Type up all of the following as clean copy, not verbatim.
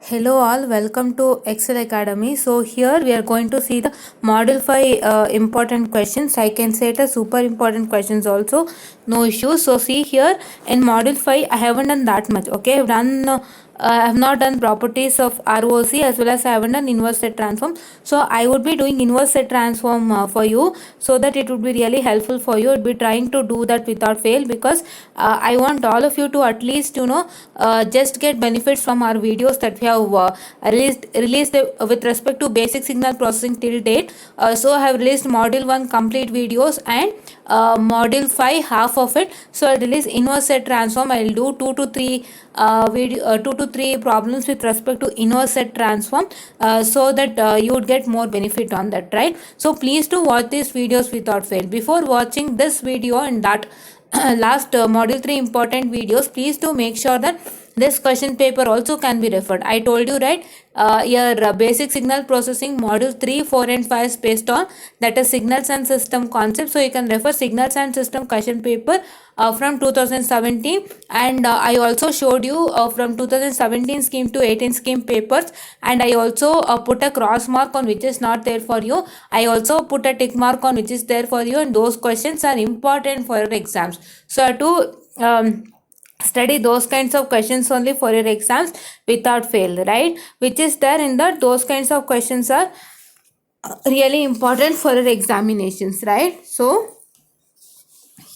Hello all, welcome to Excel Academy. So here we are going to see the model 5 important questions. I can say it as super important questions also, no issues. So see here in model 5 I haven't done that much. Okay, I have not done properties of ROC as well as I haven't done inverse set transform. So I would be doing inverse set transform for you, so that it would be really helpful for you. I would be trying to do that without fail, because I want all of you to at least just get benefits from our videos that we have released with respect to basic signal processing till date. So I have released module 1 complete videos and module 5 half of it. So I release inverse set transform. I will do 2 to 3 problems with respect to inverse set transform, so that you would get more benefit on that, right? So please do watch these videos without fail. Before watching this video and that last module 3 important videos, please do make sure that this question paper also can be referred. I told you, right? Your basic signal processing module 3, 4 and 5 is based on that is signals and system concept. So you can refer signals and system question paper from 2017, and I also showed you from 2017 scheme to 18 scheme papers, and I also put a cross mark on which is not there for you. I also put a tick mark on which is there for you, and those questions are important for your exams. So to study those kinds of questions only for your exams without fail, right? Which is there in that those kinds of questions are really important for your examinations, right? So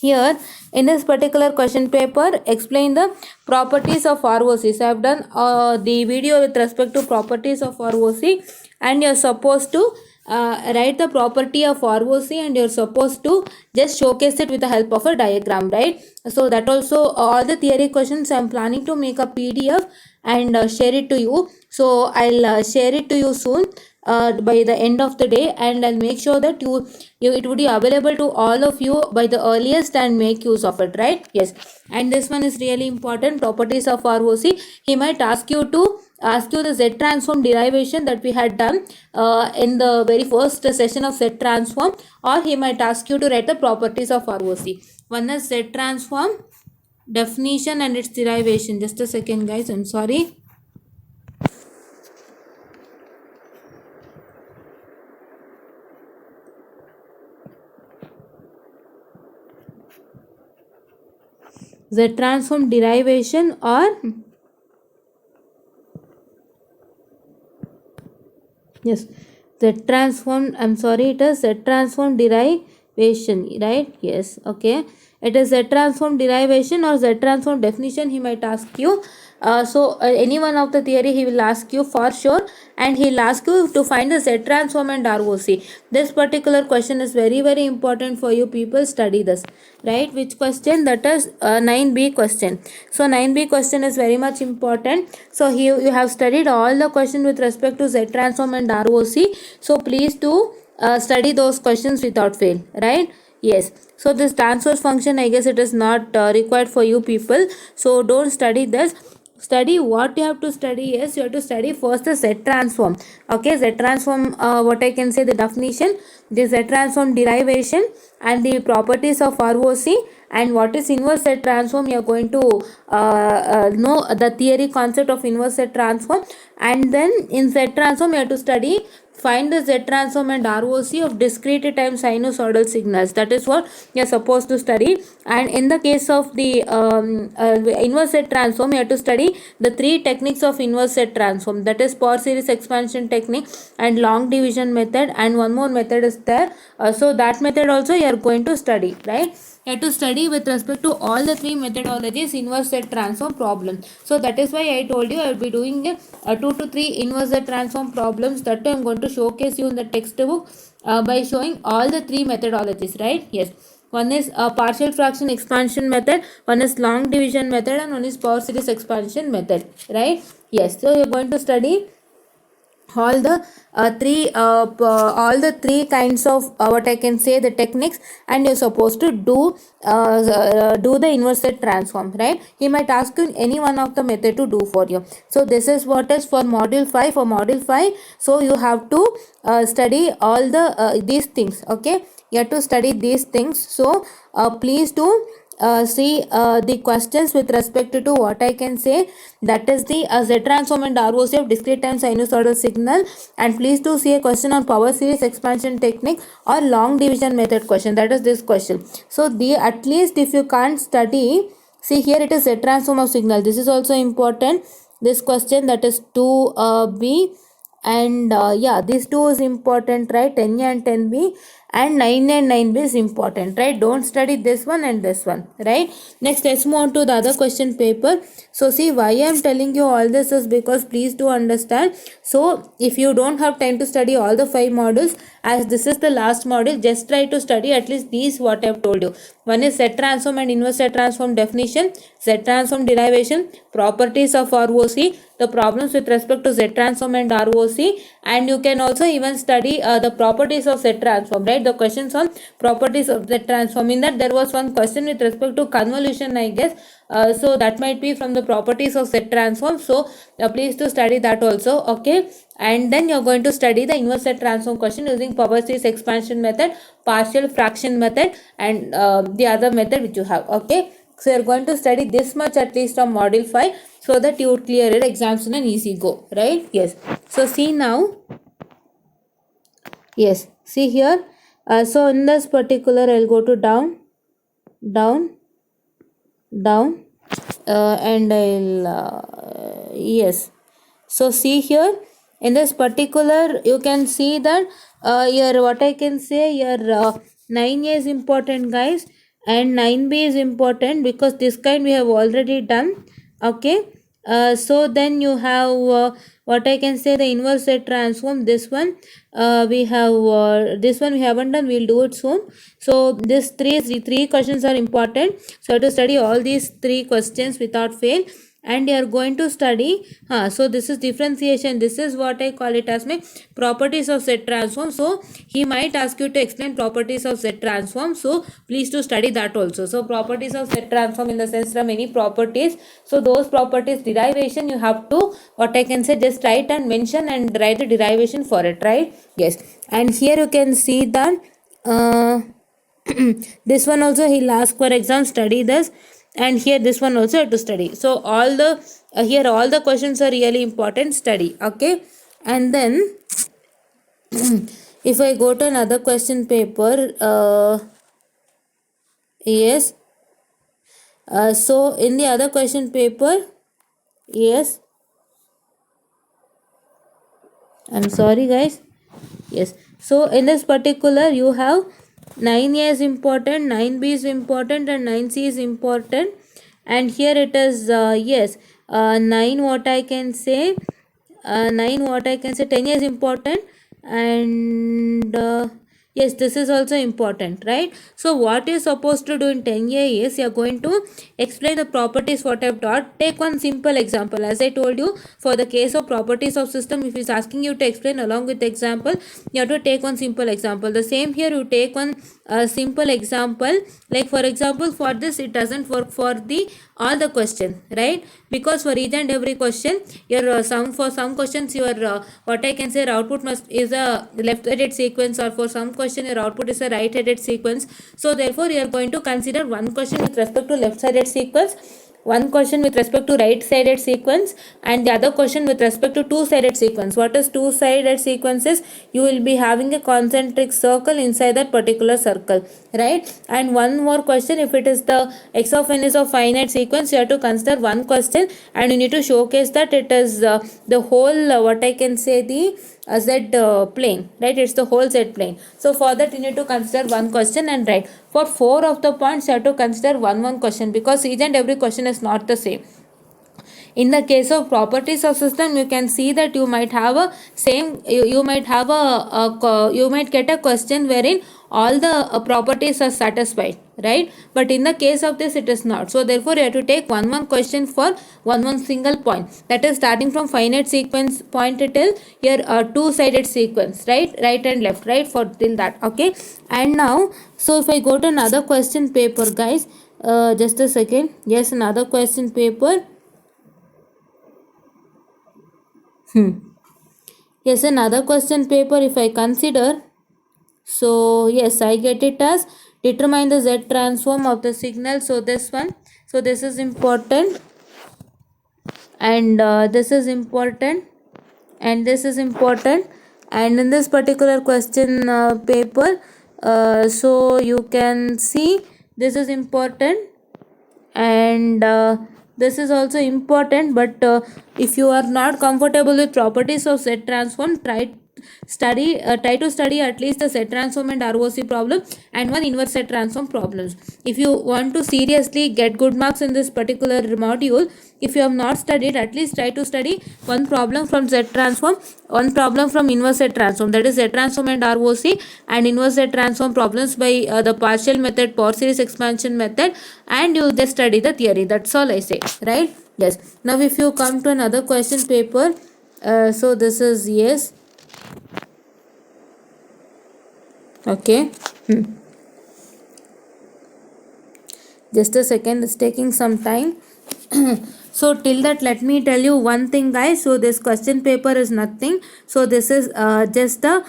here in this particular question paper, explain the properties of ROCs. I have done the video with respect to properties of ROC, and you're supposed to write the property of ROC, and you're supposed to just showcase it with the help of a diagram, right? So that also all the theory questions I'm planning to make a PDF and share it to you. So I'll share it to you soon by the end of the day, and I'll make sure that it would be available to all of you by the earliest and make use of it, right? Yes. And this one is really important, properties of ROC. He might ask you the Z transform derivation that we had done in the very first session of Z transform, or he might ask you to write the properties of ROC. One is Z transform definition and its derivation. Just a second, guys, I'm sorry. Z transform derivation, or yes, Z transform, I'm sorry, it is Z transform derivation, right? Yes, okay. It is Z transform derivation or Z transform definition, he might ask you. Any one of the theory he will ask you for sure, and he will ask you to find the Z transform and ROC. This particular question is very very important for you people. Study this, right? Which question? That is 9B question. So 9B question is very much important. So here you have studied all the questions with respect to Z transform and ROC. So please do study those questions without fail, right? Yes. So this transfer function, I guess it is not required for you people, so don't study this. Study what you have to study is, you have to study first the Z transform. Okay, Z transform, what I can say, the definition, the Z transform derivation, and the properties of ROC, and what is inverse Z transform. You are going to know the theory concept of inverse Z transform, and then in Z transform you have to study, find the Z transform and ROC of discrete time sinusoidal signals. That is what you are supposed to study. And in the case of the inverse Z transform, you have to study the 3 techniques of inverse Z transform. That is power series expansion technique and long division method, and one more method is there. So that method also you are going to study, right? You have to study with respect to all the 3 methodologies inverse Z transform problem. So that is why I told you I will be doing 2 to 3 inverse Z transform problems that I am going to showcase you in the textbook by showing all the 3 methodologies, right? Yes. One is partial fraction expansion method, one is long division method, and one is power series expansion method, right? Yes. So you are going to study all the three kinds of what I can say, the techniques, and you're supposed to do the inverse Z transform, right? He might ask you any one of the method to do for you. So this is what is for module 5. For module 5, so you have to study all the these things. Okay, you have to study these things. So please do see the questions with respect to what I can say, that is the Z transform and ROC of discrete time sinusoidal signal. And please do see a question on power series expansion technique or long division method question, that is this question. So the at least if you can't study, see here it is Z transform of signal, this is also important, this question, that is 2b. And yeah, these two is important, right? 10A and 10B, and 9 and 9B is important, right? Don't study this one and this one, right? Next, let's move on to the other question paper. So see, why I am telling you all this is because please do understand. So if you don't have time to study all the 5 modules, as this is the last module, just try to study at least these what I have told you. One is set transform and inverse set transform definition, set transform derivation, properties of ROC, the problems with respect to Z transform and ROC, and you can also even study the properties of Z transform, right? The questions on properties of Z transform. In that there was one question with respect to convolution, I guess. So that might be from the properties of Z transform. So please to study that also, okay? And then you're going to study the inverse Z transform question using power series expansion method, partial fraction method, and the other method which you have, okay? So you're going to study this much at least on module 5 so that you would clear your exams in an easy go, right? Yes. So see now. Yes. See here. So in this particular, I'll go to down, down, down, and I'll yes. So see here, in this particular you can see that your what I can say, your 9A is important, guys, and 9B is important because this kind we have already done, okay. So then you have what I can say, the inverse set transform, this one we have this one we haven't done, we'll do it soon. So this three questions are important, so you have to study all these 3 questions without fail. And you are going to study so this is differentiation, this is what I call it as my properties of Z transform. So he might ask you to explain properties of Z transform, so please to study that also. So properties of Z transform, in the sense there are many properties, so those properties derivation you have to what I can say, just write and mention and write the derivation for it, right? Yes. And here you can see that this one also he'll ask for exam, study this, and here this one also have to study. So all the here all the questions are really important, study, okay. And then if I go to another question paper, yes, so in the other question paper, yes, I'm sorry guys, yes. So in this particular you have 9A is important, 9B is important, and 9C is important. And here it is yes, 9 what I can say, 9 what I can say, 10A is important, and yes, this is also important, right? So what you're supposed to do in 10A is you're going to explain the properties what I've taught. Take one simple example. As I told you, for the case of properties of system, if it's asking you to explain along with the example, you have to take one simple example. The same here, you take one simple example. Like for example, for this it doesn't work for the all the question, right? Because for each and every question, your for some questions your what I can say, your output must is a left-headed sequence, or for some question your output is a right-headed sequence. So therefore you are going to consider one question with respect to left-sided sequence, one question with respect to right-sided sequence, and the other question with respect to two-sided sequence. What is two-sided sequences? You will be having a concentric circle inside that particular circle, right? And one more question, if it is the x of n is of finite sequence, you have to consider one question, and you need to showcase that it is the whole what I can say, the z plane, right? It's the whole z plane. So for that you need to consider one question and write. For 4 of the points you have to consider one question, because each and every question is not the same. In the case of properties of system, you can see that you might have a same, you might have you might get a question wherein all the properties are satisfied, right? But in the case of this it is not. So therefore you have to take one question for one single point, that is starting from finite sequence point till your two-sided sequence, right and left, right, for till that, okay. And now, so if I go to another question paper, guys, just a second. Yes, another question paper. Yes, another question paper if I consider. So yes, I get it as determine the Z transform of the signal. So this one, so this is important, and this is important, and this is important. And in this particular question paper, so you can see this is important, and this is also important. But if you are not comfortable with properties of Z transform, try to study at least the Z transform and ROC problem and one inverse Z transform problems. If you want to seriously get good marks in this particular module, if you have not studied, at least try to study one problem from Z transform, one problem from inverse Z transform, that is Z transform and ROC, and inverse Z transform problems by the partial method, power series expansion method, and you just study the theory. That's all I say, right? Yes. Now if you come to another question paper, so this is yes. Okay. Just a second, it's taking some time. So till that, let me tell you one thing, guys. So this question paper is nothing. So this is just the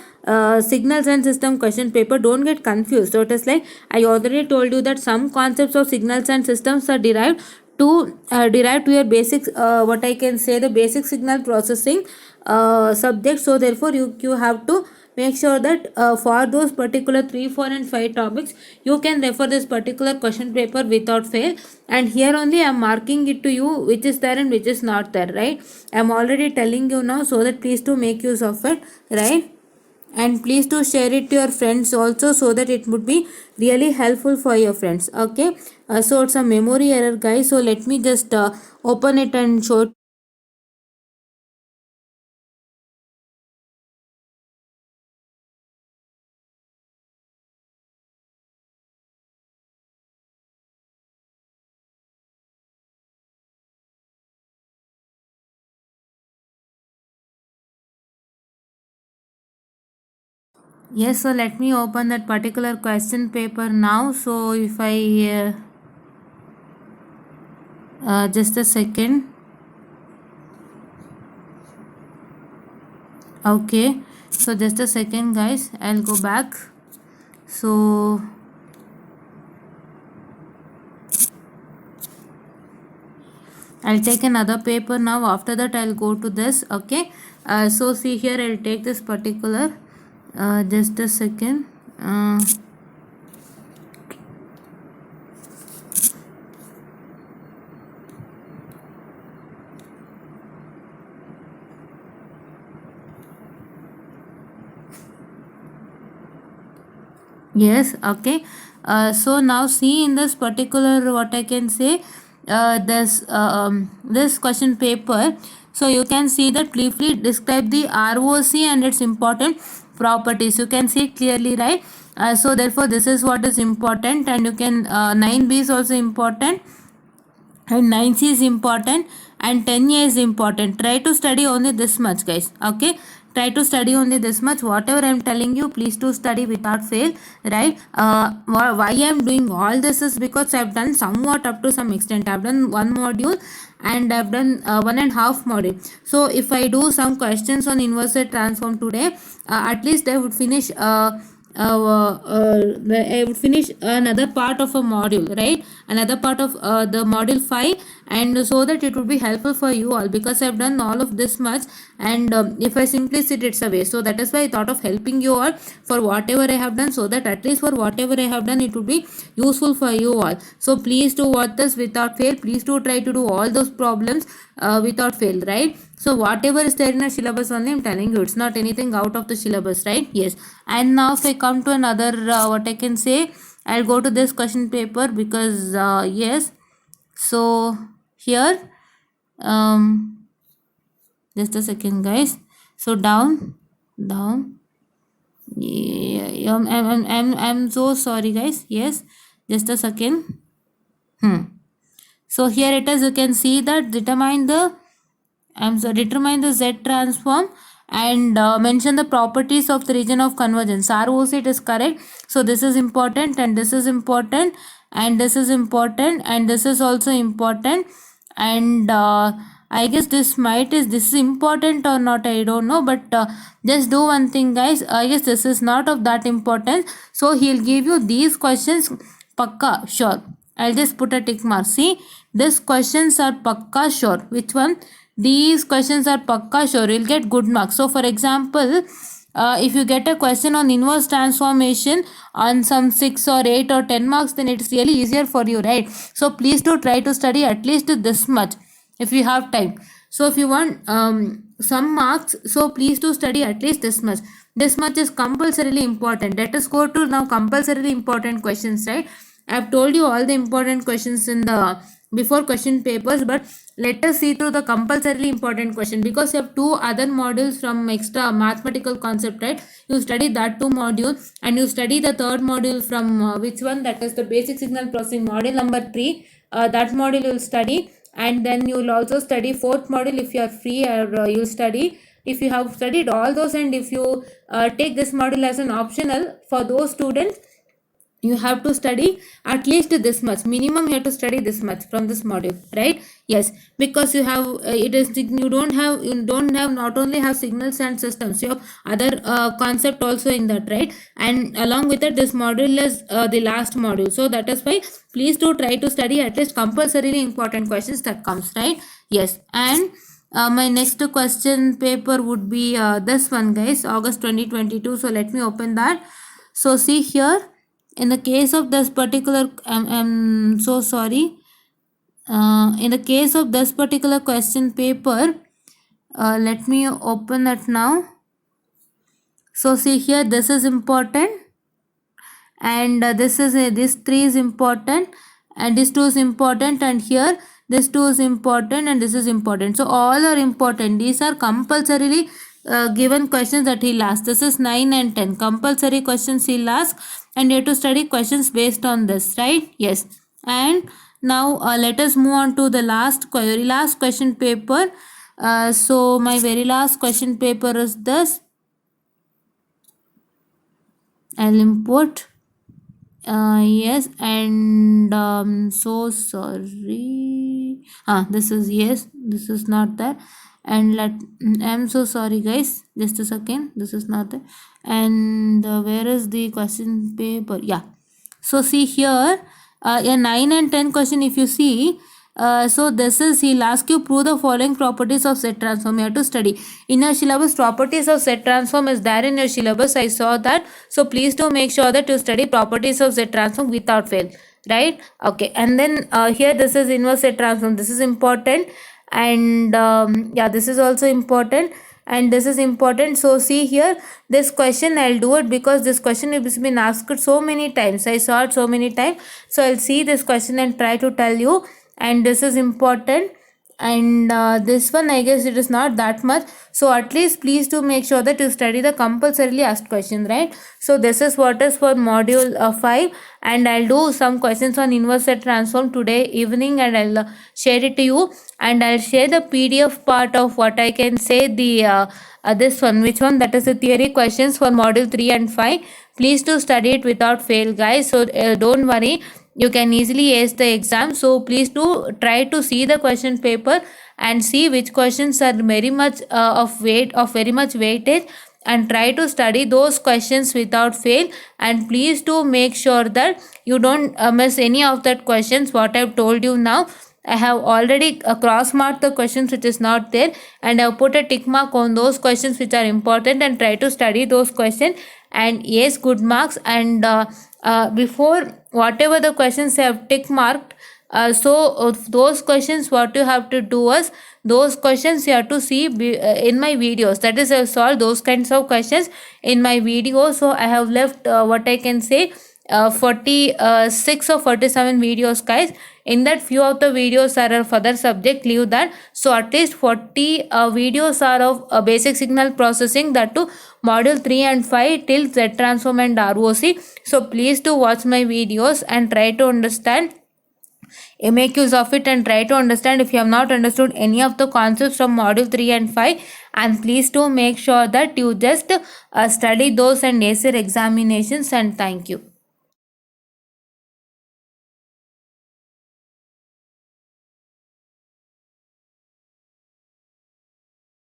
signals and system question paper. Don't get confused. So it is like I already told you that some concepts of signals and systems are derived to your basic what I can say, the basic signal processing subject. So therefore you have to make sure that for those particular 3, 4 and 5 topics you can refer this particular question paper without fail. And here only I am marking it to you which is there and which is not there, right? I am already telling you now, so that please to make use of it, right? And please to share it to your friends also, so that it would be really helpful for your friends. Okay. So it's a memory error, guys. So let me just open it and show it. Yes, so let me open that particular question paper now. So if I just a second. Okay, so just a second, guys, I'll go back. So I'll take another paper now. After that I'll go to this. Okay. So see here, I'll take this particular just a second. Yes. Okay. So now see in this particular, what I can say, this question paper. So you can see that briefly describe the ROC and its important properties. You can see clearly, right? So therefore this is what is important, and you can 9B is also important, and 9C is important, and 10A is important. Try to study only this much, guys. Okay, try to study only this much. Whatever I am telling you, please to study without fail, right? Why I am doing all this is because I have done somewhat up to some extent. I have done one module and I have done 1.5 module. So if I do some questions on inverse transform today, at least I would finish I would finish another part of a module, right? Another part of the module 5, and so that it would be helpful for you all, because I've done all of this much, and if I simply sit, it's a waste. So that is why I thought of helping you all for whatever I have done, so that at least for whatever I have done, it would be useful for you all. So please do watch this without fail. Please do try to do all those problems without fail, right? So whatever is there in a syllabus only, I'm telling you, it's not anything out of the syllabus, right? Yes. And now if I come to another what I can say, I'll go to this question paper, because yes. So here just a second, guys. So down. Yeah, I'm so sorry, guys. Yes, just a second. So here it is. You can see that determine the Z transform, and mention the properties of the region of convergence. ROC, it is correct. So this is important, and this is important, and this is important, and this is also important, and I guess this is important or not, I don't know, but just do one thing, guys. I guess this is not of that importance, so he'll give you these questions pakka sure. I'll just put a tick mark. See, these questions are pakka sure. Which one? These questions are pakka sure. You'll get good marks. So for example, if you get a question on inverse transformation on some 6 or 8 or 10 marks, then it's really easier for you, right? So please do try to study at least this much if you have time. So if you want some marks, so please do study at least this much. This much is compulsorily important. Let us go to now compulsorily important questions, right? I've told you all the important questions in the before question papers, but let us see through the compulsorily important question, because you have two other modules from extra mathematical concept, right? You study that two modules and you study the third module from which one, that is the basic signal processing module number 3. That module you'll study, and then you will also study fourth module if you are free, or you'll study if you have studied all those, and if you take this module as an optional for those students, you have to study at least this much minimum. You have to study this much from this module, right? Yes, because you have you don't have not only have signals and systems, you have other concept also in that, right? And along with it, this module is the last module, so that is why please do try to study at least compulsorily important questions that comes, right? Yes. And my next question paper would be this one, guys, August 2022. So let me open that. So see here, in the case of this particular, I'm so sorry, in the case of this particular question paper, let me open it now. So see here, this is important, and this 3 is important, and this 2 is important, and here this 2 is important, and this is important. So all are important. These are compulsorily given questions that he'll ask. This is 9 and 10 compulsory questions he'll ask, and you have to study questions based on this, right? Yes. And now let us move on to the very last question paper. So my very last question paper is this. I'll import. Yes, and so sorry. This is, yes, this is not that. And I'm so sorry, guys, just a second, this is not that. And where is the question paper? Yeah, so see here, a 9 and 10 question, if you see, so this is, he'll ask you prove the following properties of set transform. You have to study in your syllabus. Properties of set transform is there in your syllabus, I saw that. So please do make sure that you study properties of set transform without fail, right? Okay. And then here, this is inverse set transform. This is important, and yeah, this is also important, and this is important. So see here, this question I'll do it because this question has been asked so many times. I saw it so many times, so I'll see this question and try to tell you. And this is important, and this one, I guess it is not that much, so at least please do make sure that you study the compulsorily asked question, right? So this is what is for module 5, and I'll do some questions on inverse set transform today evening, and I'll share it to you, and I'll share the PDF part of what I can say, the this one, which one, that is the theory questions for module 3 and 5. Please do study it without fail, guys. So don't worry, you can easily ace the exam. So please do try to see the question paper and see which questions are very much of very much weightage, and try to study those questions without fail. And please do make sure that you don't miss any of that questions what I've told you now. I have already cross marked the questions which is not there, and I've put a tick mark on those questions which are important, and try to study those questions and yes, good marks. And before whatever the questions I have tick marked, those questions, what you have to do is, those questions you have to see in my videos. That is, I have solved those kinds of questions in my video. So I have left what I can say 46 or 47 videos, guys. In that, few of the videos are of other subject, leave that. So at least 40 videos are of basic signal processing, that to module 3 and 5 till Z transform and ROC. So please do watch my videos and try to understand, make use of it, and try to understand if you have not understood any of the concepts from module 3 and 5. And please do make sure that you just study those and ace your examinations. And thank you.